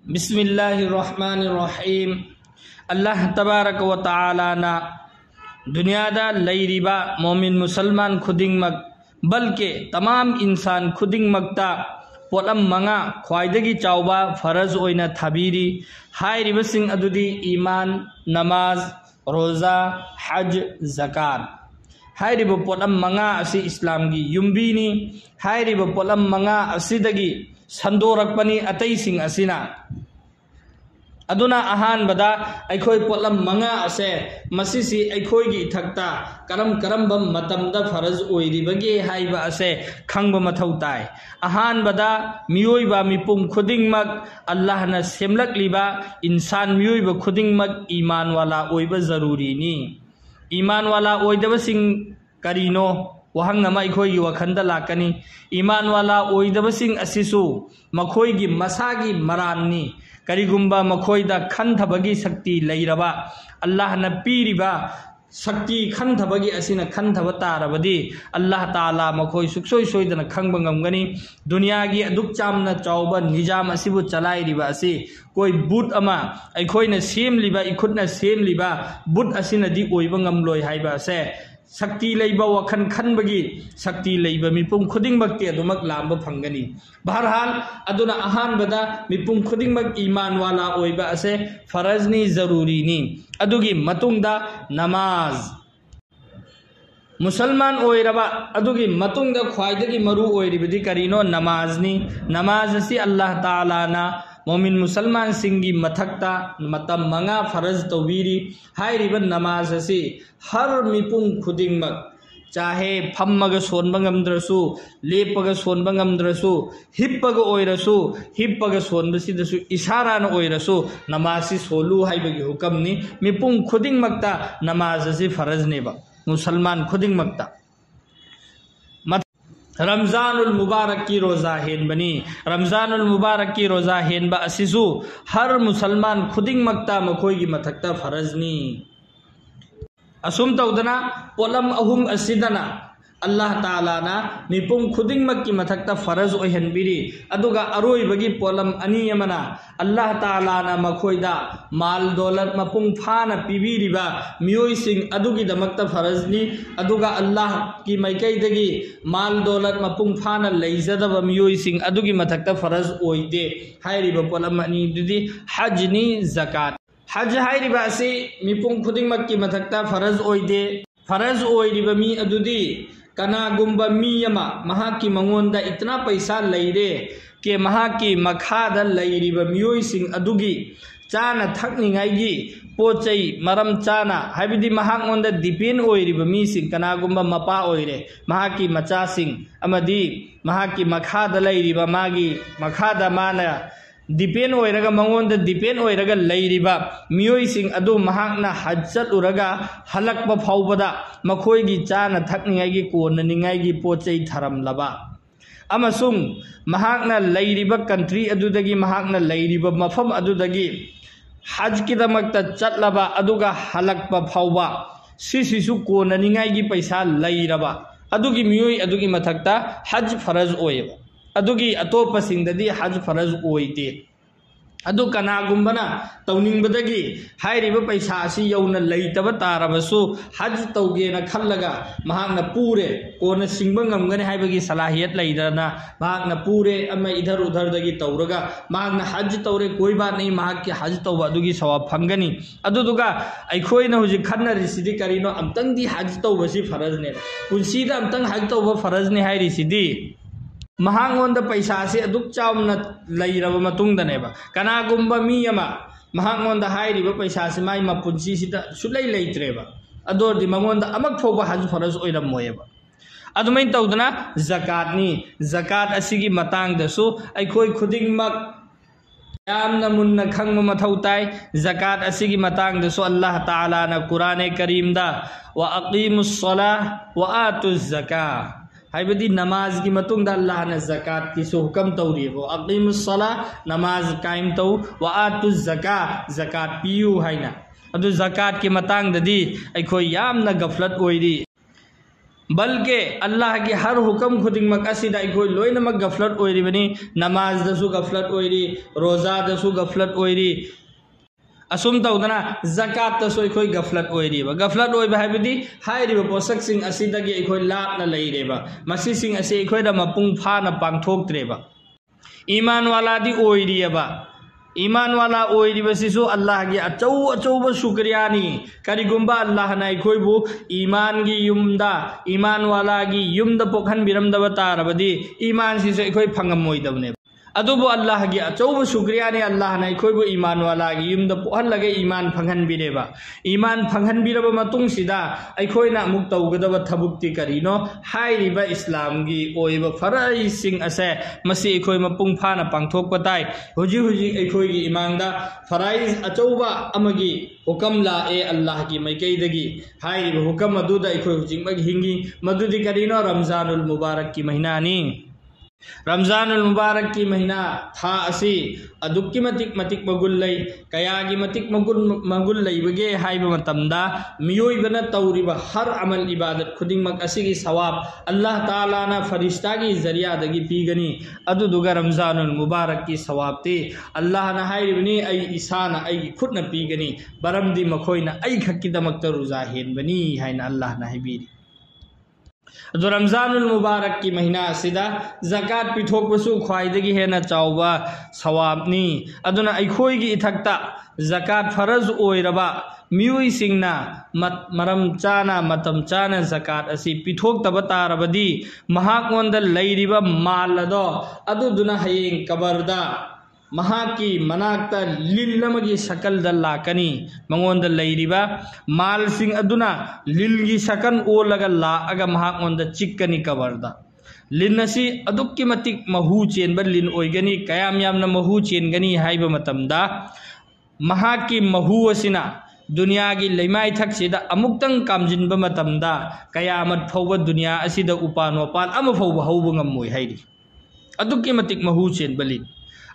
बिस्मिल्लाहिर्रहमानिर्रहीम। अल्लाह तबारक व तआला ना दुनियादा लैरिबा मोमिन मुसलमान खुदिंगमक बल्कि तमाम इंसान खुदिंगमकता पोलम मंगा ख्वाइदगी चावबा फरज ओइना थाबीरी। हाइरिबसिंग अदुदी ईमान, नमाज, रोजा, हज, ज़कात। हाइरिब पोलम मंगा असि इस्लाम की युम्बीनी। हाइरिब पोलम मंगा असिदगी संदोरकपनी अतैसिंग असिना अदुना अहानबदा अखोई पोलम मंगा असे मसिसी अखोईगी इथक्ता करम करम मतमदा फरज ओइरिबगे हाइबा असे खंगब मथौ ताई। अहानबदा मियोइबा मिपुम खुदिंगमक अल्लाह न सेमलकलिबा इंसान मियोइबा खुदिंगमक ईमान वाला ओइबा जरूरीनी। ईमान वाला ओइदबसिंग करीनो वहंग अमा अखोईगी वखंदा लाकनी। ईमान वाला ओइदबसिंग असिसु मखोईगी मसागी मराननी। करीगुम्बा मखोईदा खंथबगी शक्ति लैरबा अल्लाह न पीरिबा शक्ति खंथबगी असिना खंथब तारबदी अल्लाह ताला मखोई सुक्सोई सोइदना खंगब ngमगनी। दुनिया की अदुक चामना चावबा निजाम असिबु चलाइरिबा असि कोई बुट अमा अखोईना सेमलिबा इखुटना सेमलिबा बुट असिनदी ओइबा ngमलोय हाइबा असे शक्ति लैबा वखन खनबगी शक्ति लैबा मिपुम खुदिंगमक्ति अदुमक लांब फंगनी। बहरहाल अदुना अहानबदा मिपुम खुदिंगमक ईमान वाला ओइबा असे फरजनी जरूरीनी। अदुगी मतुंगदा नमाज मुसलमान ओइरबा अदुगी मतुंगदा ख्वाइदगी मरु ओइरिबदी करीनो नमाजनी। नमाज असि अल्लाह ताला ना मोमिन मुसलमान सिंगी मथक्ता मतम मंगा फरज तौबीरी। हाइरिब नमाज असि हर मिपुम खुदिंगमक चाहे फम्मग सोनबा ngमद्रसु लेपग सोनबा ngमद्रसु हिप्पग ओइरसु हिप्पग सोनबसिदसु इशारान ओइरसु नमाजि सोलु हाइबगी हुकमनी। मिपुम खुदिंगमक्ता नमाज असि फरजनेबा मुसलमान खुदिंगमक्ता। रमजानुल मुबारक की रोज़ा हेनबनी। रमजानुल मुबारक की रोज़ा हेनबा असिसु हर मुसलमान खुदिंगमक्ता मखोईगी मथक्ता फरजनी। असुम तौदना पोलम अहुम असिदना अल्लाह ताला ना मिपुम खुदिंगमक की मथक्ता फरज ओइहनबिरी। अदुगा अरोइबगी पोलम अनियमना अल्लाह ताला ना मखोइदा माल दौलत मपुंग फाना पिबीरिबा मियोइसिंग अदुगी दमक्ता फरजनी। अदुगा अल्लाह की माइकैदगी माल दौलत मपुंग फाना लैजदबा मियोइसिंग अदुगी मथक्ता फरज ओइदे। हाइरिबा पोलम अनिदुदी हजनी ज़कात। हज हाइरिबा असि मिपुंग खुदिंगमक की मथक्ता फरज ओइदे। फरज ओइरिबा मी अदुदी कनागुम्बा मी यमा महाकी मंगोंदा इतना पैसा लैरे के महाकी मखादा लैरिबा मियोइसिंग अदुगी चाना थकनिंगाइगी पोचै मरम चाना हाइबिदी महांगोंदा डिपेंड ओइरिबा मीसिंग कनागुम्बा मपा ओइरे महाकी मचासिंग अमदी महाकी मखादा लैरिबा मागी मखादा माना डिपेंड ओइरगा मंगोंदा डिपेंड ओइरगा लैरिबा मियोइसिंग अदु महाकना हज चलुरगा हलकबा फाउबदा मखोईगी चाना थकनिंगाइगी कोननिंगाइगी पोचै थरमलबा अमसुंग महाकना लैरिबा कंट्री अदुदगी महाकना लैरिबा मफम अदुदगी हज किदमक्ता चलबा अदुगा हलकबा फाउबा सिसिसु कोननिंगाइगी पैसा लैरबा अदुगी मियोई अदुगी मथक्ता हज फरज ओइबा। अदुगी अतोपसिंगददी हज फरज ओइदे। अदु कनागुम्बना तौनिंगबदगी हाइरिबा पैसा असि यौना लैतबा तारबसु हज तौगेना खल्लगा महाकना पूरे कोना सिंगबा ngमगने हाइबगी सलाहियत लैदना महाकना पूरे अमा इधर उधरदगी तौरगा महाकना हज तौरे कोई बात नहीं महाकि हज तौबा अदुगी सवाब फंगनी। अदुदुगा अखोइना हुजि खन्नरिसिदि करिनो अमतंगदी हज तौबसि फरजने पुंसीदा अमतंग हज तौबा फरजने हाइरिसिदि महांगोंदा पैसा से अदुक चावना लैरबा मतुंगदनेबा कनागुम्बा मी यमा महांगोंदा हाइरिबा पैसा से माई मपुंसीसिदा सुलै लैत्रेबा अदोरदि मंगोंदा अमक फोबा हज फरज ओइरमोयेबा। अदुमैन तौदना ज़कातनी। ज़कात असिगी मतांगदसु अखोई खुदिंगमक यामना मुन्ना खंगब मथौ ताई। ज़कात असिगी मतांगदसु अल्लाह ताला ना कुरान करीमदा व अकीमुस्सलाह व आतुज़ ज़का हाइबदी नमाज की मतुंगदा अल्लाह ने ज़कात की हुक्म तौरीबो अकीमुस्सला नमाज कायम तौ व आतुज़ ज़का ज़कात पियु हाइना। अदु ज़कात की मतांगददी अखोई यामना गफलत ओइरी। बल्कि अल्लाह की हर हुक्म खुदिंगमक असिदा इखोय लोइनमक गफलत ओइरिबनी नमाज दसु गफलत ओइरी रोजा दसु गफलत ओइरी असुम तौदना ज़कात तसो इखोय गफलत ओइरीबा गफलत ओइबा हाइबदी हाइरिबा पोसक सिंग असिदगी इखोय लापना लैरेबा मसी सिंग असे इखोयदा मपुंग फाना पांगथोक्त्रेबा ईमान वालादी ओइरियबा ईमान वाला ओइरिबसिसु अल्लाह की अचौ अचौब शुक्रियानी करिगुंबा अल्लाह ना इखोयबु ईमान की युमदा ईमान वाला की युमदा पोखन बिरमदबा तारबदी ईमान सिसु इखोय फंगमोइदबने अदुबु अल्लाह की अचौब शुक्रियानी अल्लाह ना इखोयबु ईमान वाला की युमदा पोहलगे ईमान फंगहनबिरेबा ईमान फंगहनबिरबा मतुंगसिदा अइखोयना अमुक तौगदबा थबुक्ति करिनो हाइरिबा इस्लाम की ओइबा फराइसिंग असे मसी इखोय मपुंग फाना पांगथोकपा ताई हुजी हुजी इखोय की इमांगदा फराइज अचौबा अमगी हुकम लाए अल्लाह की मैकैदगी हाइरिबा हुकम अदुदा इखोय हुजिंगमग हिंगी मदुदि करिनो रमजानुल मुबारक की महीनानी रमजानुल मुबारक की महीना था असी अदुक्की मतिक मगुल लई कयागी मतिक मगुल लईबगे हाइबा मतमदा मियोइबना तौरिबा हर अमल इबादत खुदिंगमक असिगी सवाब अल्लाह ताला ना फरिश्ता की जरिया दगी पीगनी अदुदुगा रमजानुल मुबारक की सवाब ते अल्लाह ना हाइरिबनी आई इसाना आई खुदना पीगनी बरमदी मखोइना आई खक्कीदमक रोजा हेनबनी हाइना अल्लाह ना हाइबिरी जो रमजानुल मुबारक की महीना सिदा ज़कात पिथोकबसु ख्वाइदगी हेना चाउबा सवाबनी अदुना अइखोयगी इथक्ता ज़कात फरज ओइरबा मियुई सिंगना मरम चाना मतम चाना ज़कात असी पिथोक्तबा तारबदी महाकोंद लैरिबा माल अदो अदुदुना हयेंग कबरदा महाकी मनाक्ता लिल्लमगी शकल लाकनी मंगोंद लैरिबा माल सिंग अदुना लिलगी शकन ओलगा लाअगा महाकोंद चिक्कनी कबरदा लिनसी अदुक्की मतिक महू चेनबा लिन ओइगनी कयाम यामना महू चेनगनी हाइबा मतमदा महाकी महू असिना दुनिया की लेमाई थक्सिदा अमुक्तंग कामजिनबा मतमदा कयामत फौबा दुनिया असिदा उपान वपान अम फौबा हौबा ngam हाइरी अदुक्की मतिक महू चेनबा लिन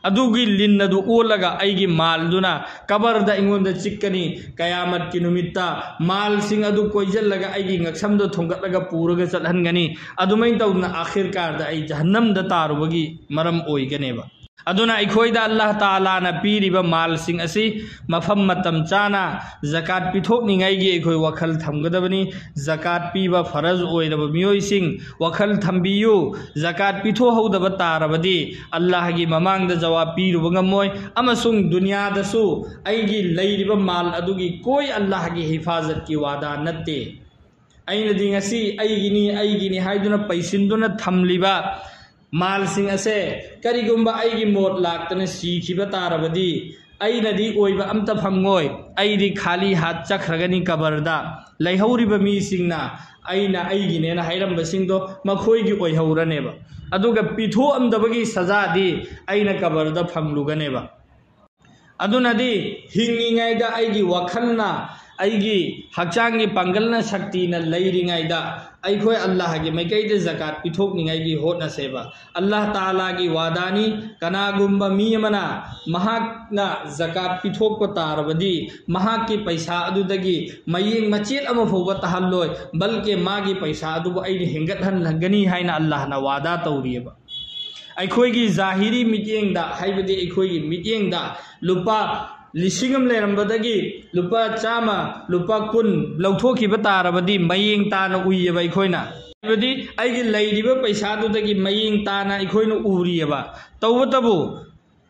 अदुगी लिन अदु ओलगा आइगी मालदुना कबरदा इंगोंदा चिक्कनी कयामत की नुमित्ता माल सिंग अदु कोइजल्लगा आइगी ngaksamdo थोंगतलगा पुरगा चलहनगनी अदुमै तौना आखिरकारदा आई जहन्नमदा तारुबगी मरम ओइगनेबा अदुना इखोइदा अल्लाह ताला ना पीरिबा माल सिंग असी मफम मतम चाना ज़कात पिथोकनिंगाइगी इखोइ वखल थमगदबनी ज़कात पीबा फरज ओइरबा मियोइ सिंग वखल थम्बियु ज़कात पिथोहौदबा तारबदी अल्लाह की ममांगदा जवाब पीरुबा ngमोय अमसुंग दुनिया दसु आइगी लैरिबा माल अदुगी कोई अल्लाह की हिफाजत की वादा नत्ते आइनदी ngasi आइगिनी हाइदुना पैसिनदुना थमलिबा माल सिंग असे करिगुंबा आइगी मोट लाक्तने सीखिबा तारबदी आइनदी ओइबा अमता फंगोय आइदी खाली हाथ चखरगनी कबरदा लैहौरिबा मी सिंगना आइना आइगिनेना हाइरंबा सिंगदो मखोइगी ओइहौरनेबा अदुगा पिथो अमदबगी सजादी आइना कबरदा फंगलुगनेबा अदुनदी हिंगिंगाइदा आइगी वखलना आइगी हक्चांगी पांगलना शक्तिना लैरिंगाइदा अइखोय अल्लाह की मैकैदे ज़कात पिथोकनिंगाइगी होटनसेबा अल्लाह ताला की वादानी कनागुंबा मियमना महाकना ज़कात पिथोकपा तारबदी महाकी पैसा अदुदगी मयेंग मचेत अमा फौबा तहल्लोय बल्कि मागी पैसा अदुबु अइनि हेंगतहनलगनी हाइना अल्लाह ना वादा तौरियबा अइखोयगी जाहिरी मिटियेंगदा हाइबदी अइखोयगी मिटियेंगदा लुपा लिसिंगम लेरंबदगी लुपा चामा लुपा कुन लौथोखिबा तारबदी मयेंग ताना उइयबा अइखोयना हाइबदी आइगी लैरिबा पैसादुदगी मयेंग ताना अइखोयना उरियबा तौबतबु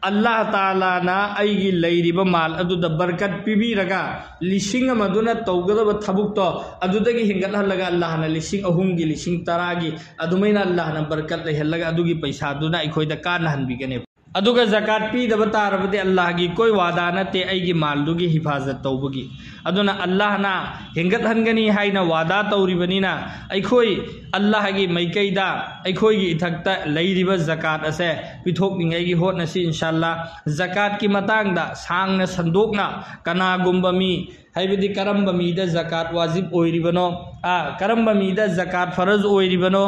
अल्लाह ताला ना आइगी लैरिबा माल अदुदा बरकत पिबिरगा लिसिंग अमदुना तौगदबा थबुक्तो अदुदगी हिंगतहलगा अल्लाह ना लिसिंग अहुंगी लिसिंग तरागी अदुमैना अल्लाह ना बरकत लेहलगा अदुगी पैसादुना अइखोयदा कानहनबिगने अदुगा ज़कात पीदबा तारबदी अल्लाह की कोई वादा नते आइगी मालदुगी हिफाजत तौबगी अदुना अल्लाह ना हेंगतहनगनी हाइना वादा तौरिबनिना अइखोय अल्लाह की मैकैदा अइखोयगी इथक्ता लैरिबा ज़कात असे पिथोकनिंगाइगी होटनसी इंशाअल्लाह ज़कात की मतांगदा सांगना संदोकना कनागुंबा मी हाइबदी करंबा मीदा ज़कात वाजिब ओइरिबनो करंबा मीदा ज़कात फरज ओइरिबनो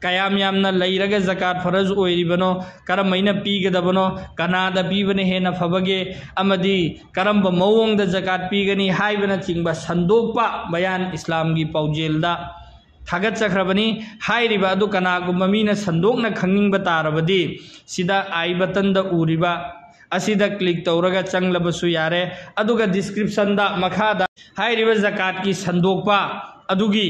कयाम यामना लैरगा ज़कात फरज ओइरिबनो करमैना पीगदबनो कनादा पीबने हेना फबगे अमदी करंब मवोंगदा ज़कात पीगनी हाइबना चिंगबा संदोकपा बयान इस्लाम की पाउजेलदा थागतचख्रबनी हाइरिबा अदु कनागुम्बा मीना संदोकना खंगिंगबा तारबदी सिदा आई बटन दा उरिबा असिदा क्लिक तौरगा चंगलबसु यारे अदुगा डिस्क्रिप्शन दा मखादा हाइरिबा ज़कात की संदोकपा अदुगी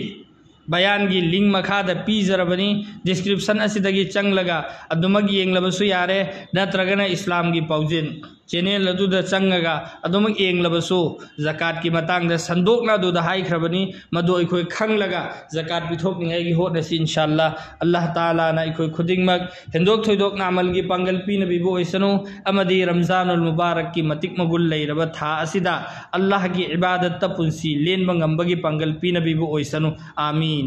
बयान की लिंक मखादा पीजरबनी डिस्क्रिप्शन असिदगी चंगलगा अदुमग येंगलबसु यारे नत्रगना इस्लाम की पाउजिन चैनल अदुदा चंगगा अदुमग येंगलबसु ज़कात की मतंगदा संदोकना दुदा हाइख्रबनी मदो अखोय खंगलगा ज़कात पिथोकनिंगाई की होटनसी इंशाअल्लाह अल्लाह ताला ना अखोय खुदिंगमग हेंदोक थोइदोक नामल की पांगल पीनबिबो ओइसनु अमदी रमजानुल मुबारक की मतिक मगुल लैरबा था असिदा अल्लाह की इबादत पुंसी लेनबा ngambagi पांगल पीनबिबो ओइसनु आमीन।